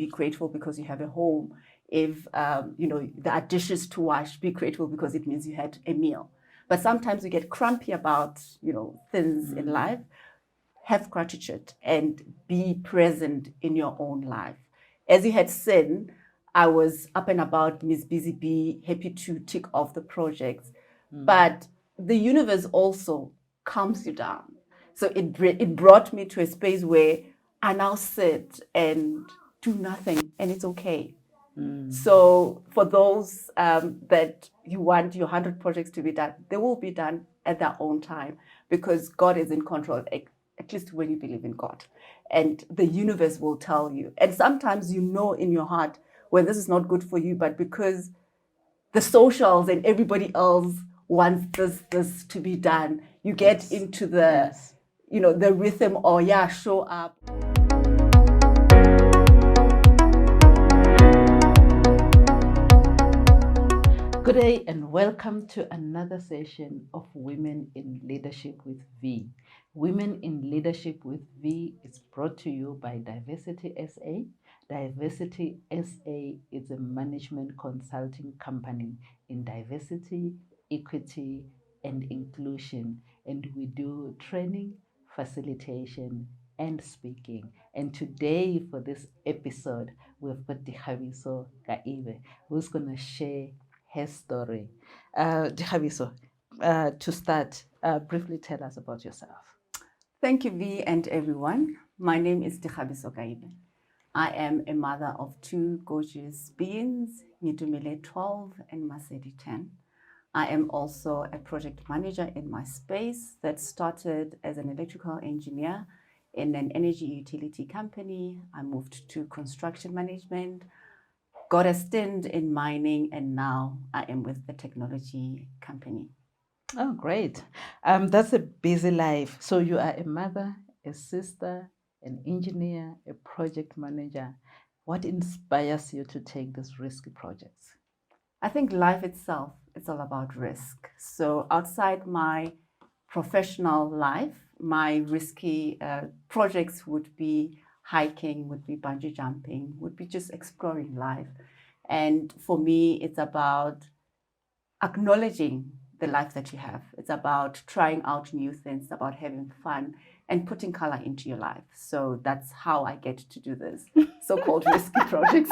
Be grateful because you have a home. If there are dishes to wash, be grateful because it means you had a meal. But sometimes we get grumpy about things in life. Have gratitude and be present in your own life. As you had said, I was up and about, Miss Busy Bee, happy to tick off the projects. But the universe also calms you down. So it brought me to a space where I now sit and do nothing, and it's okay. So for those that you want your 100 projects to be done, they will be done at their own time because God is in control, at least when you believe in God. And the universe will tell you. And sometimes you know in your heart when this is not good for you, but because the socials and everybody else wants this to be done, you get into the the rhythm or show up. Good day and welcome to another session of Women in Leadership with V. Women in Leadership with V is brought to you by Diversity SA. Diversity SA is a management consulting company in diversity, equity, and inclusion, and we do training, facilitation, and speaking. And today for this episode, we've got Likhabiso Kaibe, who's going to share her story. Likhabiso, to start, briefly tell us about yourself. Thank you, V, and everyone. My name is Likhabiso Kaibe. I am a mother of two gorgeous beings, Nidumile 12 and Masedi 10. I am also a project manager in my space that started as an electrical engineer in an energy utility company. I moved to construction management, got a stint in mining, and now I am with the technology company. Oh, great. That's a busy life. So you are a mother, a sister, an engineer, a project manager. What inspires you to take these risky projects? I think life itself is all about risk. So outside my professional life, my risky projects would be hiking, would be bungee jumping, would be just exploring life. And for me, it's about acknowledging the life that you have. It's about trying out new things, about having fun and putting color into your life. So that's how I get to do this so-called risky projects.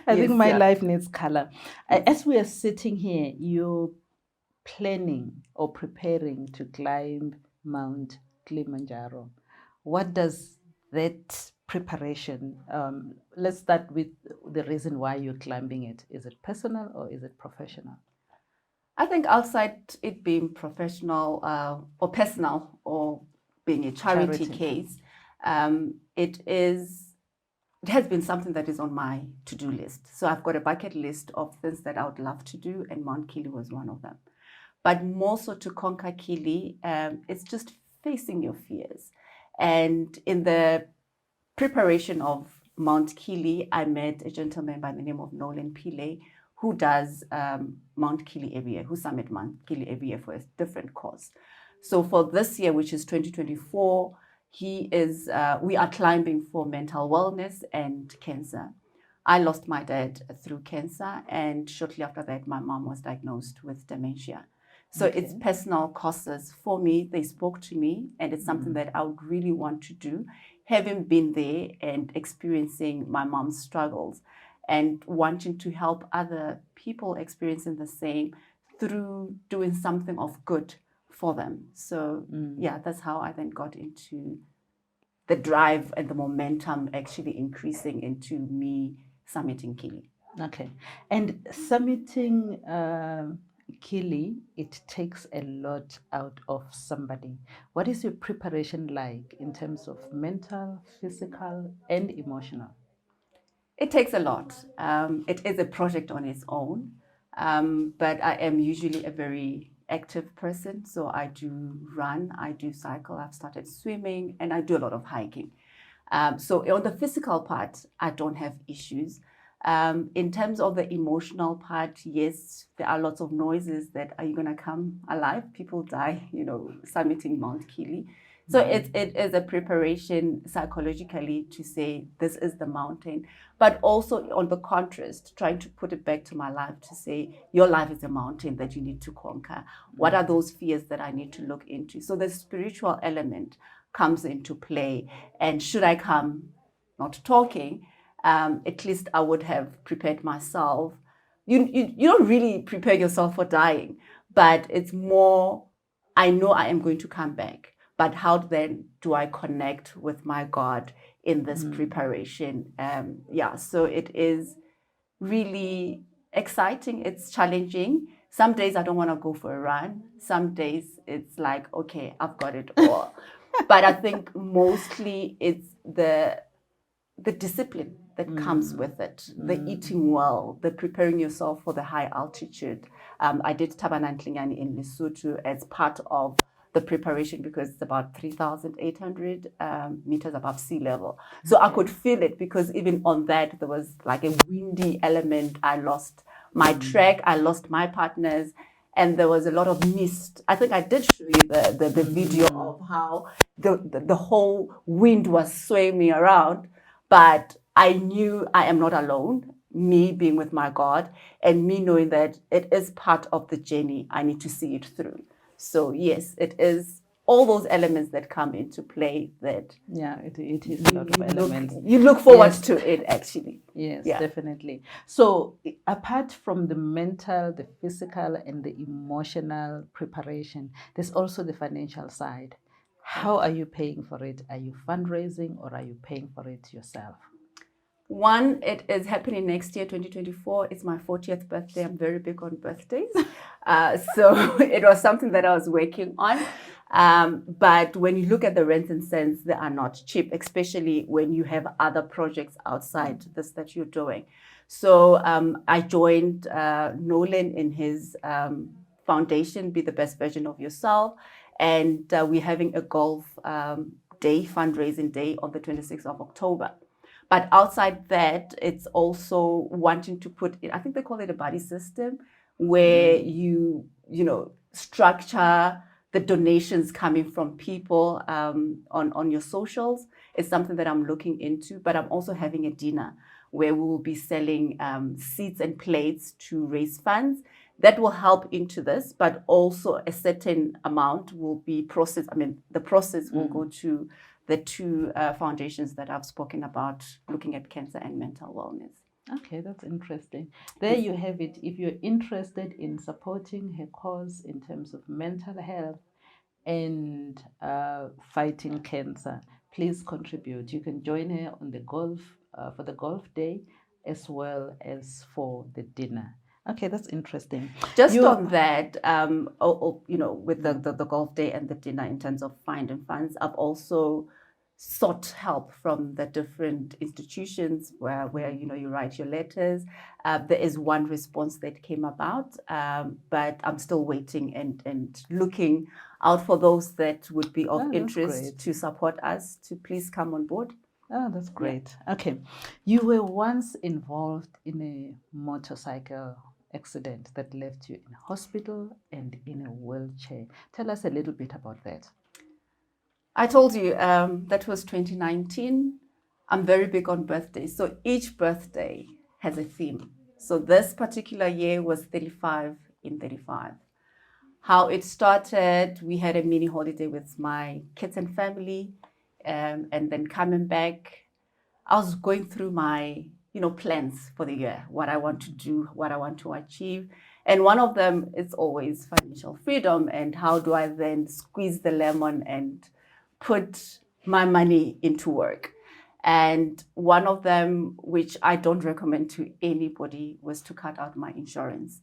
I think my life needs color. As we are sitting here, you're planning or preparing to climb Mount Kilimanjaro. What does that preparation, let's start with the reason why you're climbing it. Is it personal or is it professional? I think outside it being professional or personal or being a charity case, it has been something that is on my to-do list. So I've got a bucket list of things that I would love to do, and Mount Kili was one of them. But more so to conquer Kili, it's just facing your fears. And in the preparation of Mount Kili, I met a gentleman by the name of Nolan Pillay, who does Mount Kili every year, who summit Mount Kili every year for a different cause. So for this year, which is 2024, we are climbing for mental wellness and cancer. I lost my dad through cancer, and shortly after that, my mom was diagnosed with dementia. So it's personal causes for me. They spoke to me, and it's something that I would really want to do, having been there and experiencing my mom's struggles and wanting to help other people experiencing the same through doing something of good for them. So that's how I then got into the drive and the momentum actually increasing into me summiting Kili. Okay. And summiting Kili, it takes a lot out of somebody. What is your preparation like in terms of mental, physical, and emotional? It takes a lot. It is a project on its own, but I am usually a very active person. So I do run, I do cycle, I've started swimming, and I do a lot of hiking. So on the physical part, I don't have issues. In terms of the emotional part, yes, there are lots of noises that are you going to come alive? People die, summiting Mount Kili. So it is a preparation psychologically to say this is the mountain, but also on the contrast, trying to put it back to my life to say your life is a mountain that you need to conquer. What are those fears that I need to look into? So the spiritual element comes into play. And should I come not talking, at least I would have prepared myself. You don't really prepare yourself for dying, but it's more, I know I am going to come back. But how then do I connect with my God in this preparation? So it is really exciting. It's challenging. Some days I don't want to go for a run. Some days it's like, okay, I've got it all. But I think mostly it's the discipline that comes with it, the eating well, the preparing yourself for the high altitude. I did Tabanantlingani in Lesotho as part of the preparation because it's about 3,800 meters above sea level. So I could feel it because even on that, there was like a windy element. I lost my track, I lost my partners, and there was a lot of mist. I think I did show you the video of how the whole wind was swaying me around. But I knew I am not alone, me being with my God, and me knowing that it is part of the journey. I need to see it through. So, yes, it is all those elements that come into play that. Yeah, it is a lot of elements. You look forward to it, actually. Yes, definitely. So, apart from the mental, the physical, and the emotional preparation, there's also the financial side. How are you paying for it? Are you fundraising or are you paying for it yourself? One, it is happening next year, 2024. It's my 40th birthday. I'm very big on birthdays. So it was something that I was working on. But when you look at the rents and cents, they are not cheap, especially when you have other projects outside this that you're doing. So I joined Nolan in his foundation, Be the Best Version of Yourself. And we're having a golf day, fundraising day on the 26th of October. But outside that, it's also wanting to put in, I think they call it a buddy system, where you structure the donations coming from people on your socials. It's something that I'm looking into, but I'm also having a dinner where we will be selling seats and plates to raise funds. That will help into this, but also a certain amount will be processed. I mean, the process will go to the two foundations that I've spoken about, looking at cancer and mental wellness. Okay, that's interesting. There you have it. If you're interested in supporting her cause in terms of mental health and fighting cancer, please contribute. You can join her on the golf for the golf day as well as for the dinner. Okay, that's interesting. Just on that, with the golf day and the dinner in terms of finding funds, I've also sought help from the different institutions where you write your letters. There is one response that came about, but I'm still waiting and looking out for those that would be of interest to support us to please come on board. Oh, that's great. Yeah. Okay. You were once involved in a motorcycle accident that left you in hospital and in a wheelchair. Tell us a little bit about that. I told you that was 2019. I'm very big on birthdays. So each birthday has a theme. So this particular year was 35 in 35. How it started, we had a mini holiday with my kids and family. And then coming back, I was going through my plans for the year, what I want to do, what I want to achieve. And one of them is always financial freedom. And how do I then squeeze the lemon and put my money into work? And one of them, which I don't recommend to anybody, was to cut out my insurance.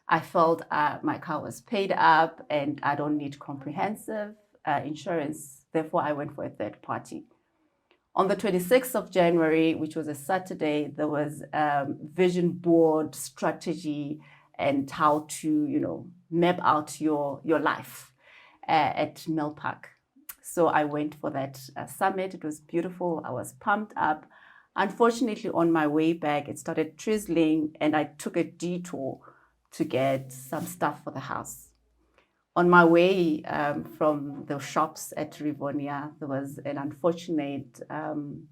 I felt my car was paid up and I don't need comprehensive insurance. Therefore, I went for a third party. On the 26th of January, which was a Saturday, there was vision board strategy and how to, map out your life at Mill Park. So I went for that summit. It was beautiful. I was pumped up. Unfortunately, on my way back, it started drizzling and I took a detour to get some stuff for the house. On my way from the shops at Rivonia, there was an unfortunate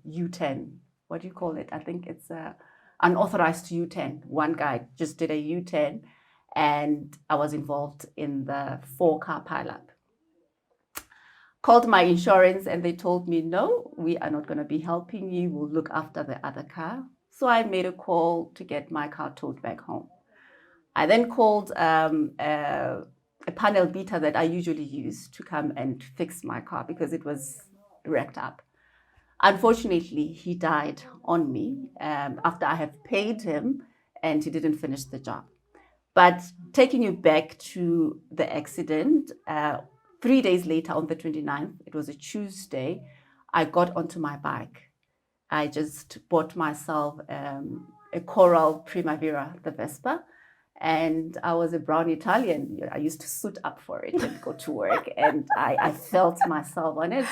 U-turn. What do you call it? I think it's a unauthorized U-turn. One guy just did a U-turn, and I was involved in the 4-car pileup. Called my insurance, and they told me, no, we are not going to be helping you. We'll look after the other car. So I made a call to get my car towed back home. I then called a panel beater that I usually use to come and fix my car because it was wrecked up. Unfortunately, he died on me after I have paid him, and he didn't finish the job. But taking you back to the accident, 3 days later on the 29th, it was a Tuesday, I got onto my bike. I just bought myself a Coral Primavera, the Vespa, and I was a brown Italian. I used to suit up for it and go to work, and I felt myself on it.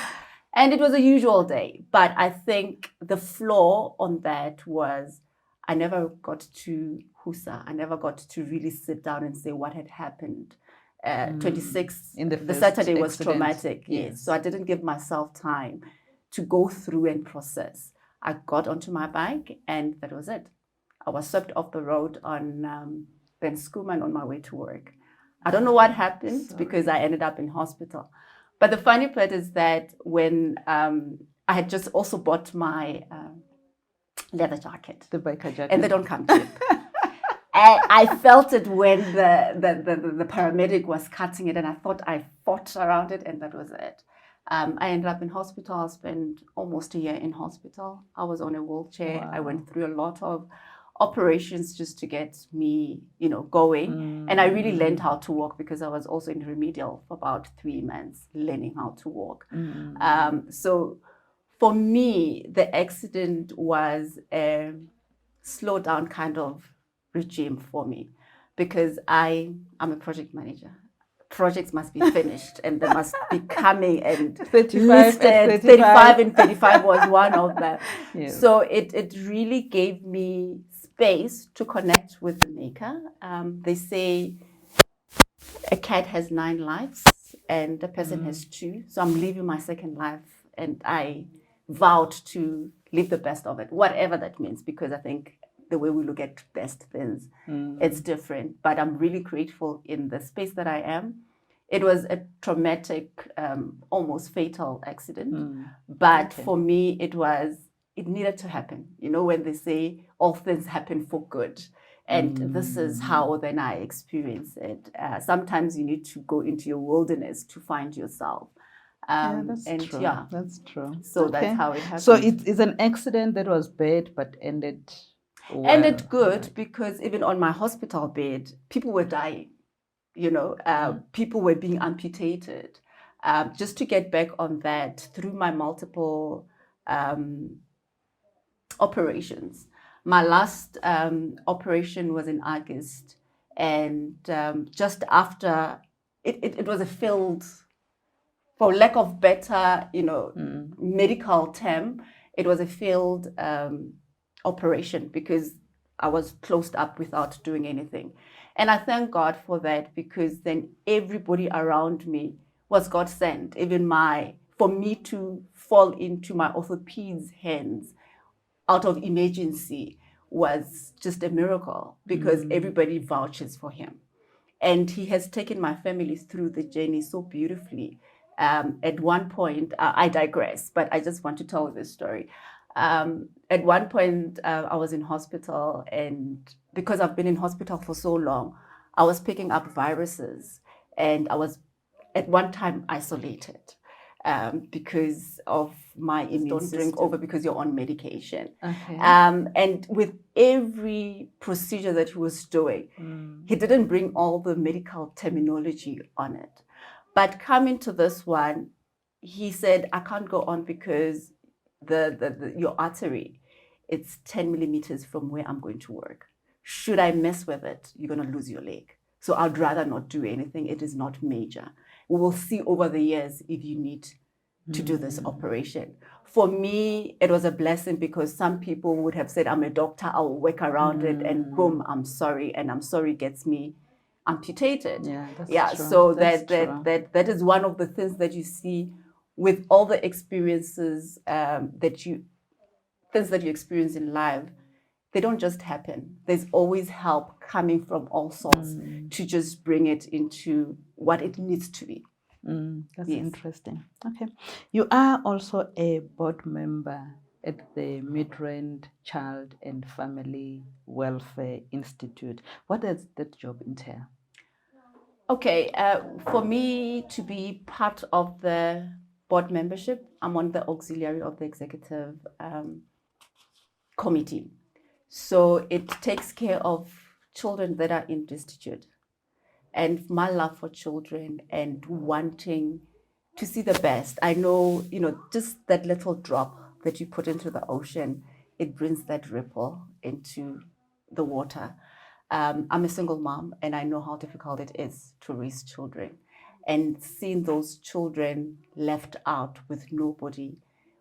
And it was a usual day. But I think the flaw on that was I never got to Husa. I never got to really sit down and say what had happened. 26, In the Saturday was accident. traumatic. Yes. So I didn't give myself time to go through and process. I got onto my bike, and that was it. I was swept off the road on Ben Schoeman on my way to work. I don't know what happened because I ended up in hospital. But the funny part is that when I had just also bought my leather jacket, The biker jacket. and they don't come cheap. And I felt it when the paramedic was cutting it, and I thought I fought around it, and that was it. I ended up in hospital. I spent almost a year in hospital. I was on a wheelchair. Wow. I went through a lot of operations just to get me, going. And I really learned how to walk because I was also in remedial for about 3 months, learning how to walk. So for me, the accident was a slow down kind of regime for me because I'm a project manager. Projects must be finished and they must be coming and 35 listed. and 35 and 35 was one of them. Yes. So it really gave me space to connect with the maker. They say a cat has 9 lives and a person has 2. So I'm living my second life, and I vowed to live the best of it, whatever that means, because I think the way we look at best things, it's different. But I'm really grateful in the space that I am. It was a traumatic, almost fatal accident. But for me, it needed to happen. You know, when they say all things happen for good. And this is how then I experience it. Sometimes you need to go into your wilderness to find yourself. That's true. Yeah. That's true. So that's how it happened. So it's an accident that was bad but ended well. Ended good because even on my hospital bed, people were dying. People were being amputated. Just to get back on that, through my multiple operations. My last operation was in August, and just after, it was a failed, for lack of better, medical term, it was a failed operation because I was closed up without doing anything. And I thank God for that, because then everybody around me was God sent. Even for me to fall into my orthoped's hands out of emergency was just a miracle, because everybody vouches for him. And he has taken my family through the journey so beautifully. At one point, I digress, but I just want to tell this story. At one point, I was in hospital, and because I've been in hospital for so long, I was picking up viruses, and I was at one time isolated because of my immune system. Don't drink over because you're on medication. Okay. And with every procedure that he was doing, he didn't bring all the medical terminology on it. But coming to this one, he said, I can't go on because your artery, it's 10 millimeters from where I'm going to work. Should I mess with it, you're going to lose your leg. So I'd rather not do anything. It is not major. We will see over the years if you need to do this operation. For me, it was a blessing, because some people would have said, I'm a doctor, I'll work around it, and boom, I'm sorry. And I'm sorry gets me amputated. Yeah, that's Yeah, true. so That's that is one of the things that you see with all the experiences things that you experience in life. They don't just happen. There's always help coming from all sorts to just bring it into what it needs to be. That's Yes. interesting. Okay. You are also a board member at the Midrand Child and Family Welfare Institute. What does that job entail? Okay, for me to be part of the board membership, I'm on the auxiliary of the executive committee. So it takes care of children that are in destitute. And my love for children and wanting to see the best. I know, just that little drop that you put into the ocean, it brings that ripple into the water. I'm a single mom and I know how difficult it is to raise children. And seeing those children left out with nobody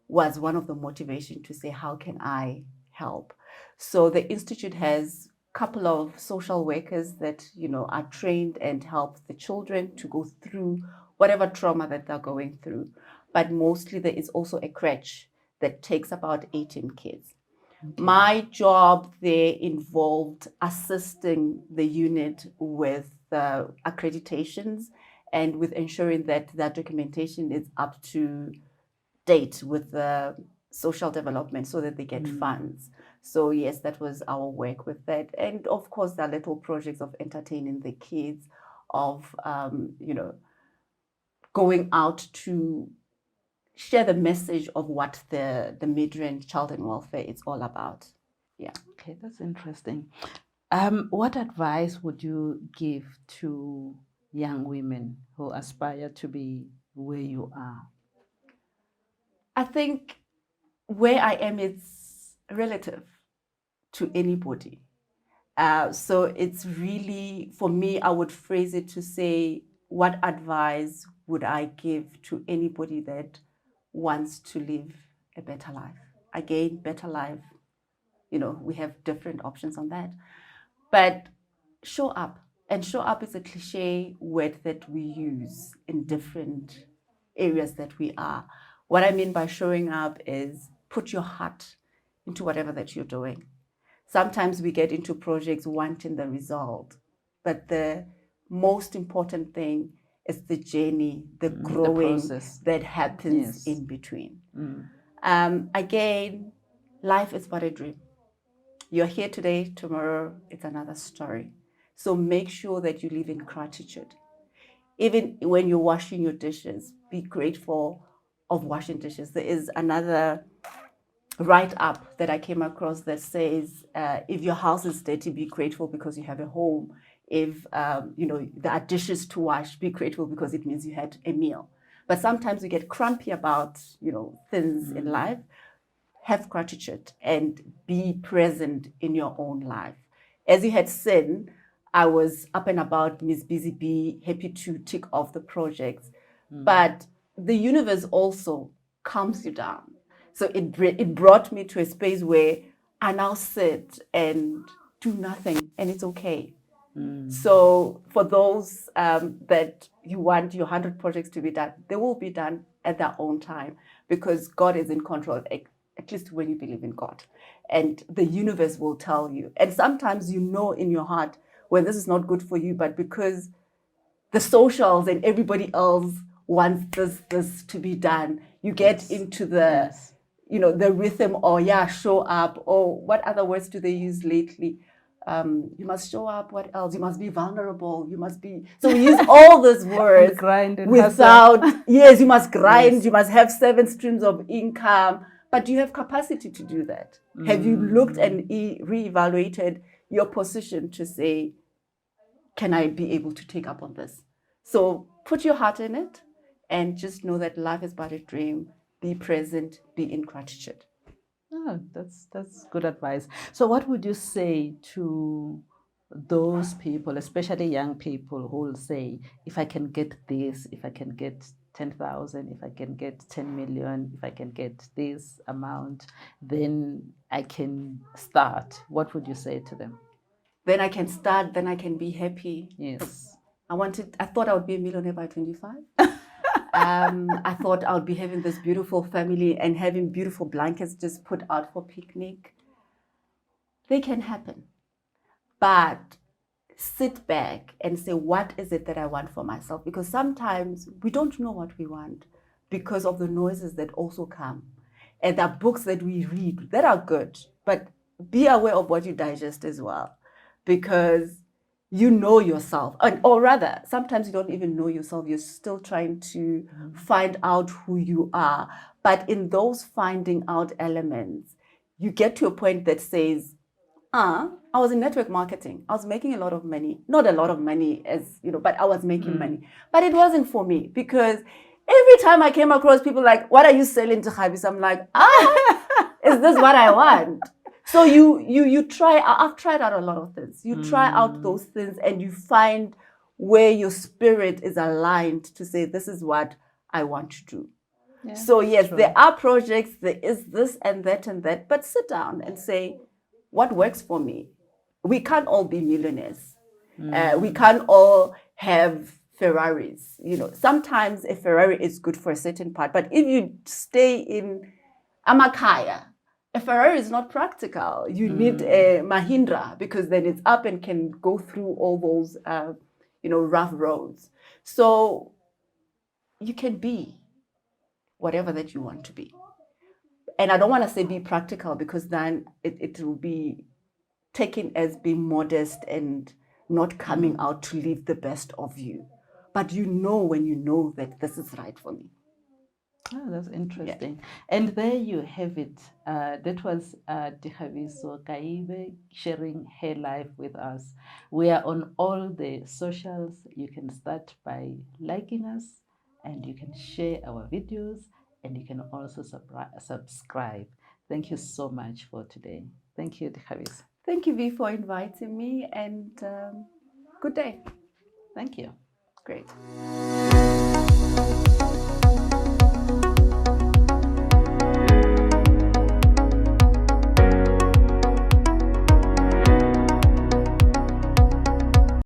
was one of the motivation to say, how can I help? So the Institute has a couple of social workers that, are trained and help the children to go through whatever trauma that they're going through. But mostly there is also a crèche that takes about 18 kids. Okay. My job there involved assisting the unit with accreditations and with ensuring that that documentation is up to date with the social development so that they get funds. So yes, that was our work with that. And of course, there are little projects of entertaining the kids, of, going out to share the message of what the Midrand Child and Welfare is all about. Yeah. Okay, that's interesting. What advice would you give to young women who aspire to be where you are? I think where I am is relative to anybody. So it's really, for me, I would phrase it to say, what advice would I give to anybody that wants to live a better life? Again, better life, we have different options on that. But show up. And show up is a cliche word that we use in different areas that we are. What I mean by showing up is put your heart into whatever that you're doing. Sometimes we get into projects wanting the result, but the most important thing is the journey, the growing process that happens Yes. in between. Again, life is but a dream. You're here today, tomorrow it's another story. So make sure that you live in gratitude. Even when you're washing your dishes, be grateful of washing dishes. There is another write-up that I came across that says, if your house is dirty, be grateful because you have a home. If there are dishes to wash, be grateful because it means you had a meal. But sometimes we get grumpy about things in life. Have gratitude and be present in your own life. As you had seen, I was up and about, Miss Busy Bee, happy to tick off the projects. But the universe also calms you down. So it brought me to a space where I now sit and do nothing, and it's okay. So for those that you want your 100 projects to be done, they will be done at their own time because God is in control, at least when you believe in God. And the universe will tell you. And sometimes you know in your heart when this is not good for you, but because the socials and everybody else wants this to be done, you get into the the rhythm, or show up, or what other words do they use lately? You must show up. What else? You must be vulnerable. You must be. So we use all those words grind and without. Yes, you must grind. Yes. You must have 7 streams of income. But do you have capacity to do that? Have you looked and reevaluated your position to say, can I be able to take up on this? So put your heart in it and just know that life is but a dream. Be present, be in gratitude. Oh, that's good advice. So what would you say to those people, especially young people, who will say, if I can get this, if I can get 10,000, if I can get 10 million, if I can get this amount, then I can start. What would you say to them? then I can start, then I can be happy. Yes. I thought I would be a millionaire by 25. I thought I would be having this beautiful family and having beautiful blankets just put out for picnic. They can happen. But sit back and say, what is it that I want for myself? Because sometimes we don't know what we want because of the noises that also come. And there are books that we read that are good, but be aware of what you digest as well. Because you know yourself, or rather, sometimes you don't even know yourself. You're still trying to find out who you are. But in those finding out elements, you get to a point that says, I was in network marketing. I was making a lot of money. Not a lot of money as, but I was making money. But it wasn't for me because every time I came across people like, what are you selling to Likhabiso? I'm like, is this what I want? So you try, I've tried out a lot of things. You try out those things and you find where your spirit is aligned to say, this is what I want to do. Yeah, so yes, true. There are projects, there is this and that, but sit down and say, what works for me? We can't all be millionaires. We can't all have Ferraris. Sometimes a Ferrari is good for a certain part, but if you stay in Amakaya, a Ferrari is not practical. You need a Mahindra because then it's up and can go through all those, rough roads. So you can be whatever that you want to be. And I don't want to say be practical because then it will be taken as being modest and not coming out to live the best of you. But when you know that this is right for me. Oh, that's interesting. Yeah. And there you have it. That was Likhabiso Kaibe sharing her life with us. We are on all the socials. You can start by liking us and you can share our videos and you can also subscribe. Thank you so much for today. Thank you, Likhabiso. Thank you, V, for inviting me and good day. Thank you. Great.